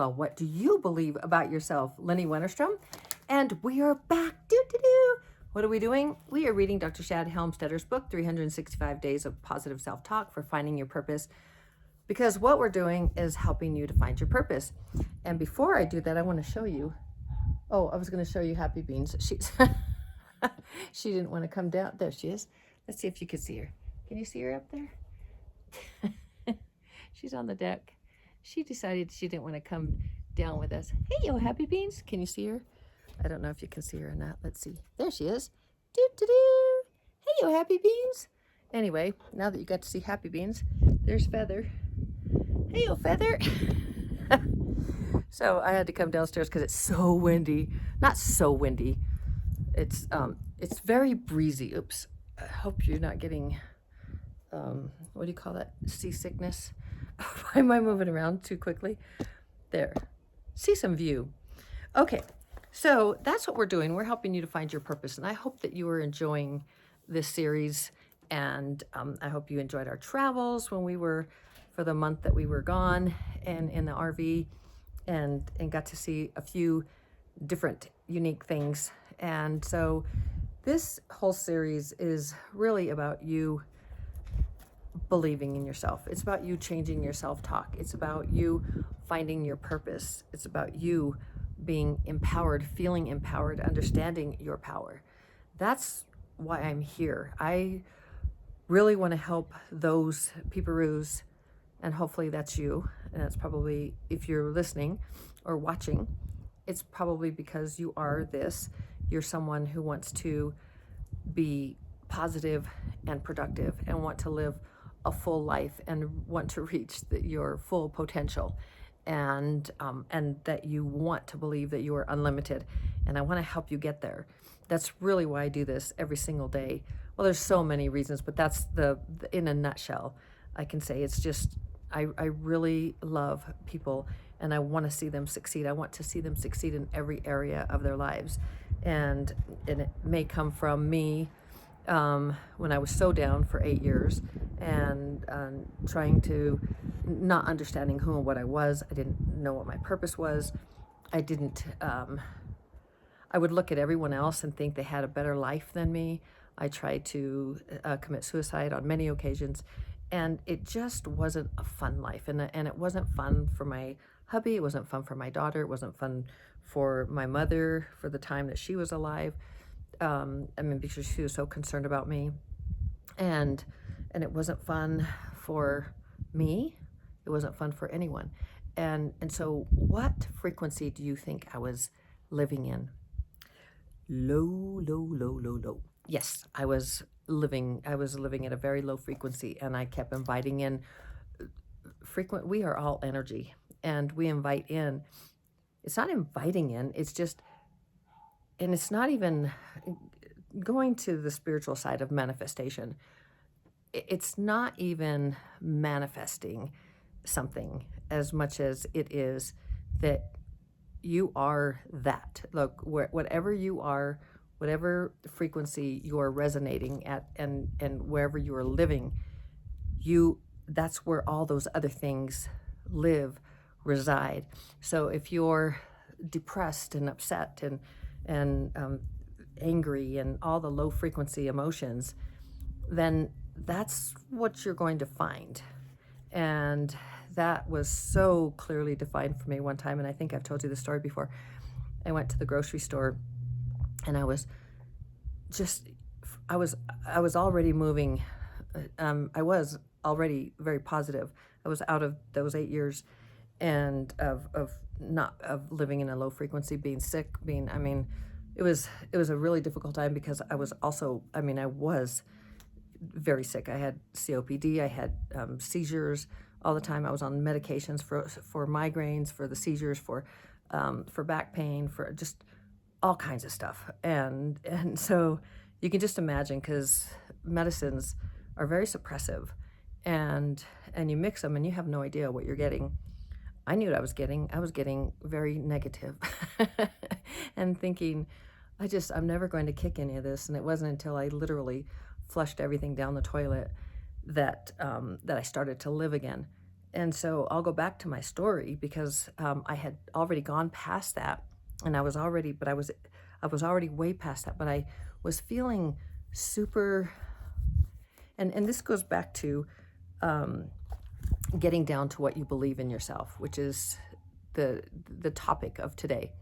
Well, what do you believe about yourself? Lenny Wennerstrom, and we are back. What are we doing? We are reading Dr. Shad Helmstetter's book, 365 Days of Positive Self-Talk for Finding Your Purpose, because what we're doing is helping you to find your purpose. And before I do that, I want to show you. Oh, I was going to show you Happy Beans. She's she didn't want to come down. There she is. Let's see if you can see her. Can you see her up there? She's on the deck. She decided she didn't want to come down with us. Hey, yo, Happy Beans. Can you see her? I don't know if you can see her or not. Let's see. There she is. Doo-doo-doo. Hey, yo, Happy Beans. Anyway, now that you got to see Happy Beans, there's Feather. Hey, yo, Feather. So I had to come downstairs because it's so windy. Not so windy. It's very breezy. Oops. I hope you're not getting, what do you call that? Seasickness. Why am I moving around too quickly? There. See some view. Okay. So that's what we're doing. We're helping you to find your purpose. And I hope that you are enjoying this series. And I hope you enjoyed our travels when we were, for the month that we were gone and in the RV, and got to see a few different unique things. And so this whole series is really about you believing in yourself. It's about you changing your self-talk. It's about you finding your purpose. It's about you being empowered, feeling empowered, understanding your power. That's why I'm here. I really want to help those peeparoos, and hopefully that's you. And that's probably, if you're listening or watching, it's probably because you are this. You're someone who wants to be positive and productive and want to live a full life and want to reach your full potential, and that you want to believe that you are unlimited. And I want to help you get there. That's really why I do this every single day. Well, there's so many reasons, but that's in a nutshell, I can say it's just, I really love people and I want to see them succeed. I want to see them succeed in every area of their lives. And it may come from me when I was so down for 8 years and trying to, not understanding who and what I was. I didn't know what my purpose was. I didn't, I would look at everyone else and think they had a better life than me. I tried to commit suicide on many occasions, and it just wasn't a fun life. And it wasn't fun for my hubby. It wasn't fun for my daughter. It wasn't fun for my mother for the time that she was alive. Because she was so concerned about me, and it wasn't fun for me. It wasn't fun for anyone. And so what frequency do you think I was living in? Low, low, low, low, low. Yes, I was living at a very low frequency, and I kept inviting in we are all energy, and we invite in. It's not inviting in, it's just, and it's not even going to the spiritual side of manifestation. It's not even manifesting something as much as it is that you are that. Look, whatever you are, whatever frequency you are resonating at, and wherever you are living, that's where all those other things reside. So if you're depressed and upset and angry and all the low frequency emotions, then that's what you're going to find. And that was so clearly defined for me one time, and I think I've told you the story before. I went to the grocery store, and I was already moving. I was already very positive. I was out of those 8 years and of living in a low frequency, being sick, it was a really difficult time because I was also, I was very sick. I had COPD, I had seizures all the time. I was on medications for migraines, for the seizures, for back pain, for just all kinds of stuff. And so you can just imagine, because medicines are very suppressive, and you mix them and you have no idea what you're getting. I knew what I was getting. I was getting very negative and thinking, I'm never going to kick any of this. And it wasn't until I literally flushed everything down the toilet that I started to live again. And so I'll go back to my story because I had already gone past that, and I was already way past that, but I was feeling super, and this goes back to getting down to what you believe in yourself, which is the topic of today,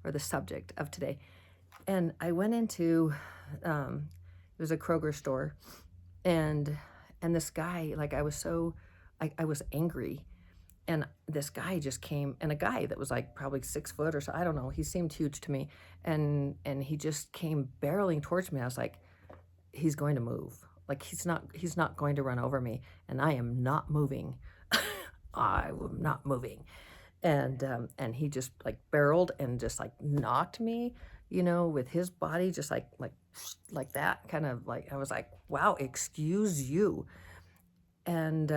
or the subject of today. And I went into it was a Kroger store, and this guy, like, I was angry, and this guy just came, and a guy that was like probably 6 foot or so, I don't know, he seemed huge to me, and he just came barreling towards me. I was like, he's going to move. Like, he's not going to run over me, and I am not moving. I am not moving. And he just like barreled and just like knocked me, with his body, just like that, kind of like, I was like, wow, excuse you. And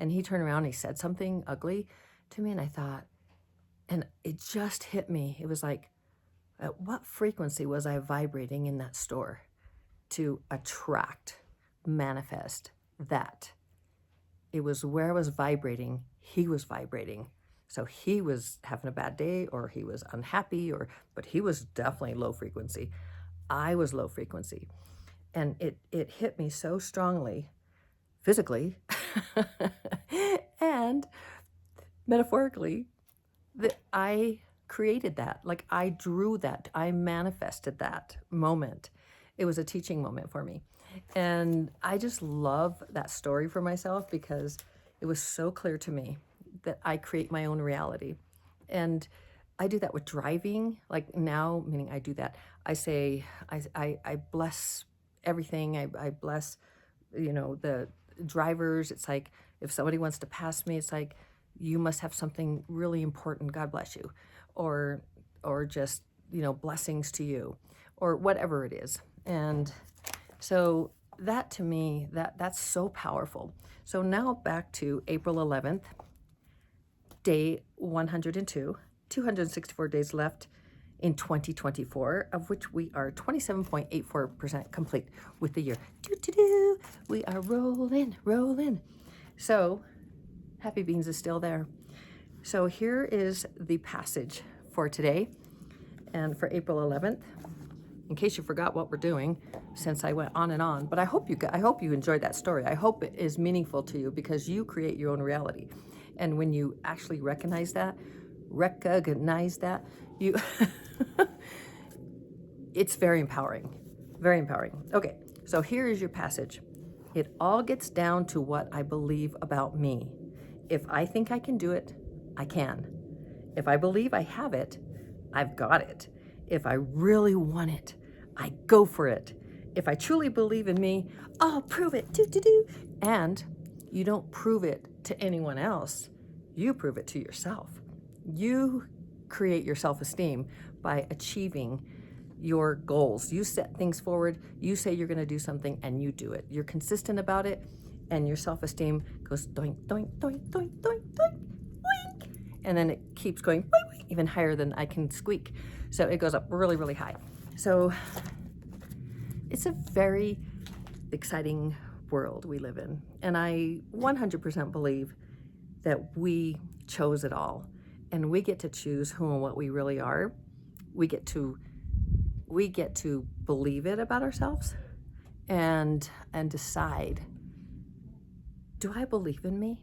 he turned around and he said something ugly to me, and I thought, and it just hit me. It was like, at what frequency was I vibrating in that store to attract, manifest that? It was where I was vibrating, he was vibrating. So he was having a bad day, or he was unhappy, but he was definitely low frequency. I was low frequency. And it hit me so strongly, physically and metaphorically, that I created that. Like, I drew that. I manifested that moment. It was a teaching moment for me. And I just love that story for myself because it was so clear to me that I create my own reality. And I do that with driving. Like, now, meaning I do that. I say, I bless everything. I bless, the drivers. It's like, if somebody wants to pass me, it's like, you must have something really important. God bless you. Or just, blessings to you, or whatever it is. And so that, to me, that's so powerful. So now back to April 11th, day 102, 264 days left in 2024, of which we are 27.84% complete with the year. We are rolling. So Happy Beans is still there. So here is the passage for today and for April 11th. In case you forgot what we're doing, since I went on and on, but I hope you enjoyed that story. I hope it is meaningful to you, because you create your own reality. And when you actually recognize that, you it's very empowering. Very empowering. Okay, so here is your passage. It all gets down to what I believe about me. If I think I can do it, I can. If I believe I have it, I've got it. If I really want it, I go for it. If I truly believe in me, I'll prove it. And you don't prove it to anyone else. You prove it to yourself. You create your self-esteem by achieving your goals. You set things forward. You say you're going to do something, and you do it. You're consistent about it, and your self-esteem goes doink, doink, doink, doink, doink, doink, doink. And then it keeps going even higher than I can squeak. So it goes up really, really high. So it's a very exciting world we live in. And I 100% believe that we chose it all. And we get to choose who and what we really are. We get to believe it about ourselves and decide, do I believe in me?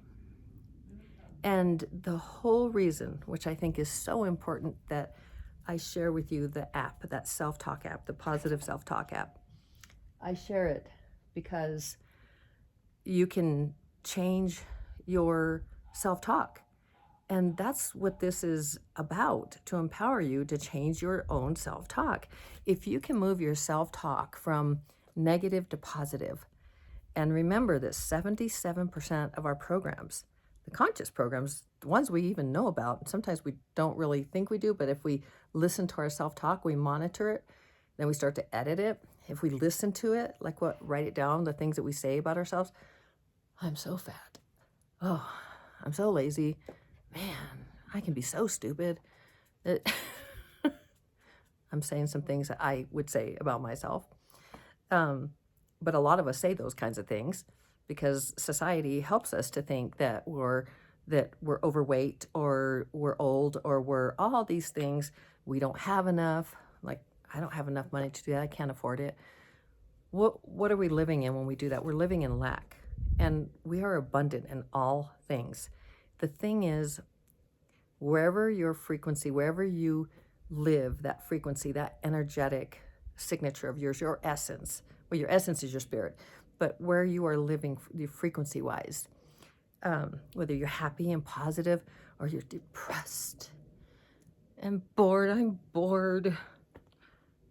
And the whole reason, which I think is so important, that I share with you the app, that self-talk app, the positive self-talk app. I share it because you can change your self-talk. And that's what this is about, to empower you to change your own self-talk. If you can move your self-talk from negative to positive, and remember that 77% of our programs, the conscious programs, the ones we even know about, sometimes we don't really think we do, but if we listen to our self-talk, we monitor it, then we start to edit it. If we listen to it, write it down, the things that we say about ourselves. I'm so fat. Oh, I'm so lazy. Man, I can be so stupid. I'm saying some things that I would say about myself. But a lot of us say those kinds of things because society helps us to think that we're that we're overweight or we're old or we're all these things. We don't have enough. Like, I don't have enough money to do that. I can't afford it. What are we living in when we do that? We're living in lack. And we are abundant in all things. The thing is, wherever your frequency, wherever you live, that frequency, that energetic signature of yours, your essence, well, your essence is your spirit, but where you are living frequency wise, whether you're happy and positive or you're depressed and bored, I'm bored,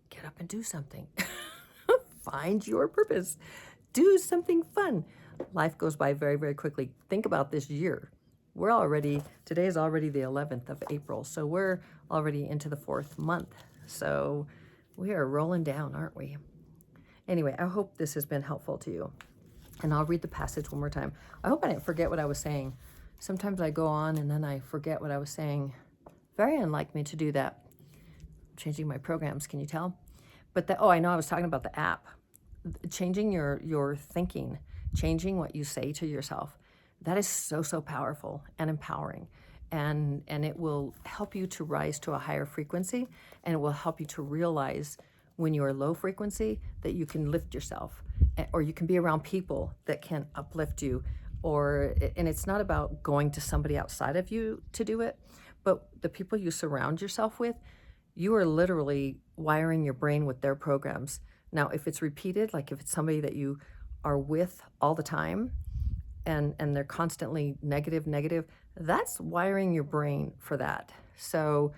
get up and do something. Find your purpose. Do something fun. Life goes by very, very quickly. Think about this year. Today is already the 11th of April, so we're already into the 4th month. So we are rolling down, aren't we? Anyway, I hope this has been helpful to you. And I'll read the passage one more time. I hope I didn't forget what I was saying. Sometimes I go on and then I forget what I was saying. Very unlike me to do that. Changing my programs, can you tell? But I know I was talking about the app. Changing your thinking, changing what you say to yourself. That is so, so powerful and empowering. And it will help you to rise to a higher frequency, and it will help you to realize when you are low frequency that you can lift yourself, or you can be around people that can uplift you. And it's not about going to somebody outside of you to do it, but the people you surround yourself with, you are literally wiring your brain with their programs. Now, if it's repeated, like if it's somebody that you are with all the time, and they're constantly negative, that's wiring your brain for that. So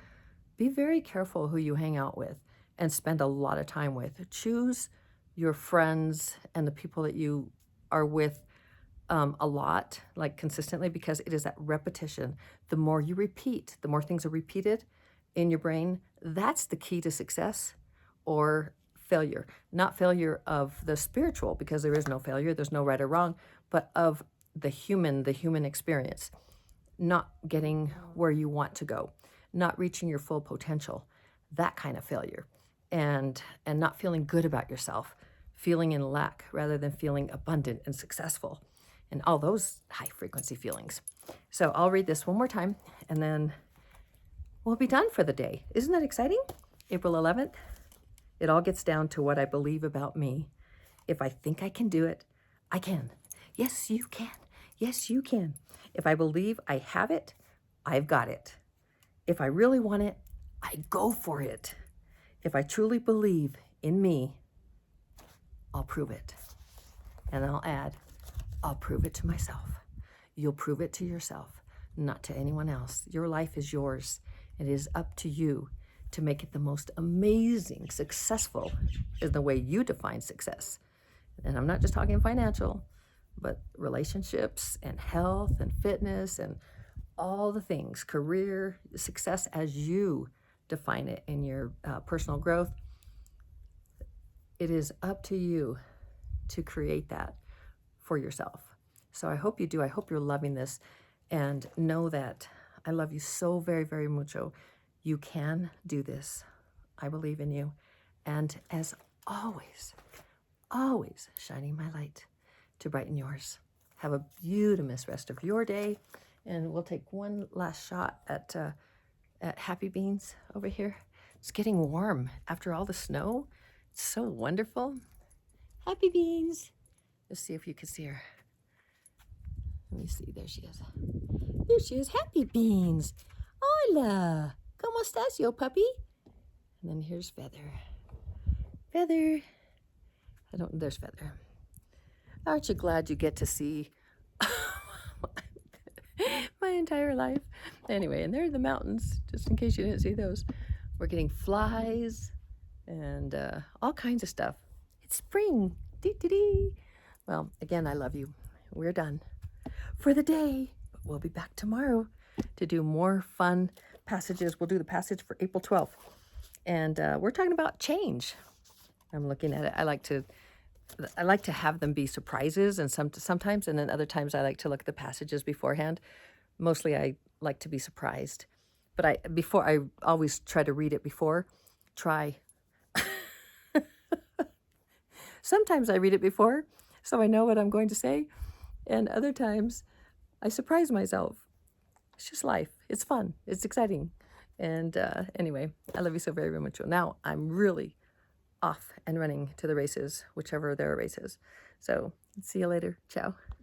be very careful who you hang out with and spend a lot of time with. Choose your friends and the people that you are with a lot, like consistently, because it is that repetition. The more you repeat, the more things are repeated in your brain. That's the key to success or failure. Not failure of the spiritual, because there is no failure, there's no right or wrong, but of the human experience, not getting where you want to go, not reaching your full potential, that kind of failure, and not feeling good about yourself, feeling in lack rather than feeling abundant and successful, and all those high frequency feelings. So I'll read this one more time and then we'll be done for the day. Isn't that exciting? April 11th. It all gets down to what I believe about me. If I think I can do it, I can. Yes, you can. Yes, you can. If I believe I have it, I've got it. If I really want it, I go for it. If I truly believe in me, I'll prove it. And I'll add, I'll prove it to myself. You'll prove it to yourself, not to anyone else. Your life is yours. It is up to you to make it the most amazing, successful is the way you define success. And I'm not just talking financial, but relationships and health and fitness and all the things, career, success as you define it in your personal growth. It is up to you to create that for yourself. So I hope you do. I hope you're loving this, and know that I love you so very, very mucho. You can do this. I believe in you. And as always, always shining my light to brighten yours. Have a beautiful rest of your day. And we'll take one last shot at Happy Beans over here. It's getting warm after all the snow. It's so wonderful. Happy Beans. Let's see if you can see her. Let me see. There she is. There she is. Happy Beans. Hola. ¿Cómo estás, yo puppy? And then here's Feather. Feather. There's Feather. Aren't you glad you get to see my entire life? Anyway, and there are the mountains, just in case you didn't see those. We're getting flies and all kinds of stuff. It's spring. Dee-dee-dee. Well, again, I love you. We're done for the day, but we'll be back tomorrow to do more fun passages. We'll do the passage for April 12th. And we're talking about change. I'm looking at it. I like to have them be surprises, and sometimes, and then other times I like to look at the passages beforehand. Mostly I like to be surprised. But I always try to read it before. Sometimes I read it before, so I know what I'm going to say. And other times I surprise myself. it's just life. It's fun. It's exciting. And anyway, I love you so very, very much. Now I'm really off and running to the races, whichever there are races. So see you later. Ciao.